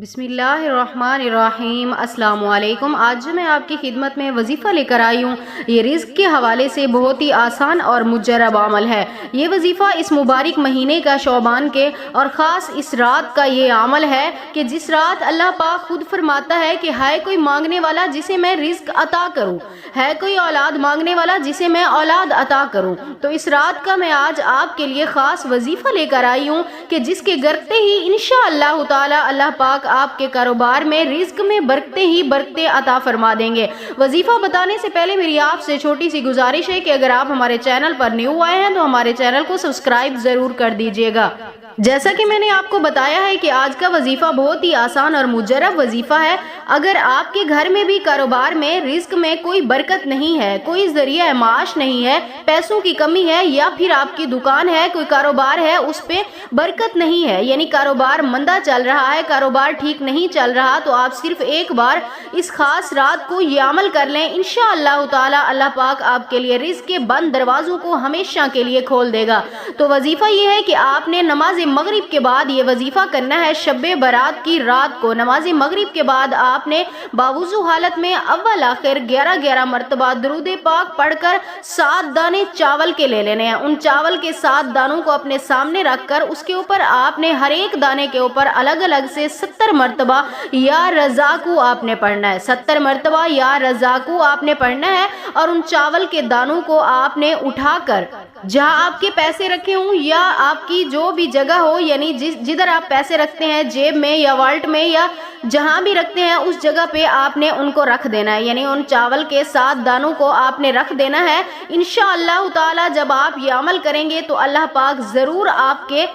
بسم اللہ الرحمن الرحیم۔ السلام علیکم۔ آج میں آپ کی خدمت میں وظیفہ لے کر آئی ہوں۔ یہ رزق کے حوالے سے بہت ہی آسان اور مجرب عمل ہے۔ یہ وظیفہ اس مبارک مہینے کا شعبان کے اور خاص اس رات کا یہ عمل ہے کہ جس رات اللہ پاک خود فرماتا ہے کہ ہے کوئی مانگنے والا جسے میں رزق عطا کروں، ہے کوئی اولاد مانگنے والا جسے میں اولاد عطا کروں۔ تو اس رات کا میں آج آپ کے لیے خاص وظیفہ لے کر آئی ہوں کہ جس کے کرتے ہی انشاءاللہ تعالی اللہ پاک آپ کے کاروبار میں رزق میں برکتیں ہی برکتیں عطا فرما دیں گے۔ وظیفہ بتانے سے پہلے میری آپ سے چھوٹی سی گزارش ہے کہ اگر آپ ہمارے چینل پر نیو آئے ہیں تو ہمارے چینل کو سبسکرائب ضرور کر دیجئے گا۔ جیسا کہ میں نے آپ کو بتایا ہے کہ آج کا وظیفہ بہت ہی آسان اور مجرب وظیفہ ہے۔ اگر آپ کے گھر میں بھی کاروبار میں رزق میں کوئی برکت نہیں ہے، کوئی ذریعہ معاش نہیں ہے، پیسوں کی کمی ہے، یا پھر آپ کی دکان ہے، کوئی کاروبار ہے، اس پہ برکت نہیں ہے، یعنی کاروبار مندہ چل رہا ہے، کاروبار ٹھیک نہیں چل رہا، تو آپ صرف ایک بار اس خاص رات کو یہ عمل کر لیں، انشاءاللہ تعالی اللہ پاک آپ کے لیے رزق کے بند دروازوں کو ہمیشہ کے لیے کھول دے گا۔ تو وظیفہ یہ ہے کہ آپ نے نماز مغرب کے بعد یہ وظیفہ کرنا ہے۔ شب برات کی رات کو نماز مغرب کے بعد آپ نے باوضو حالت میں اول آخر 11 مرتبہ درود پاک پڑھ کر 7 دانے چاول کے لے لینے ہیں۔ ان چاول کے 7 دانوں کو اپنے سامنے رکھ کر اس کے اوپر آپ نے ہر ایک دانے کے اوپر الگ الگ سے 70 مرتبہ یا رزاقو آپ نے پڑھنا ہے۔ 70 مرتبہ یا رزاقو آپ نے پڑھنا ہے، اور ان چاول کے دانوں کو آپ نے اٹھا کر جہاں آپ کے پیسے رکھے ہوں یا آپ کی جو بھی جگہ ہو، یعنی جدھر آپ پیسے رکھتے ہیں، جیب میں یا والٹ میں یا جہاں بھی رکھتے ہیں، اس جگہ پہ آپ نے ان کو رکھ دینا ہے، یعنی ان چاول کے 7 دانوں کو آپ نے رکھ دینا ہے۔ انشاءاللہ تعالی جب آپ یہ عمل کریں گے تو اللہ پاک ضرور آپ کے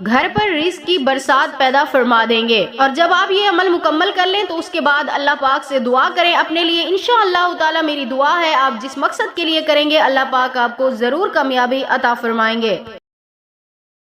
گھر پر رزق کی برسات پیدا فرما دیں گے۔ اور جب آپ یہ عمل مکمل کر لیں تو اس کے بعد اللہ پاک سے دعا کریں اپنے لیے۔ انشاءاللہ تعالی میری دعا ہے آپ جس مقصد کے لیے کریں گے اللہ پاک آپ کو ضرور کامیابی عطا فرمائیں گے۔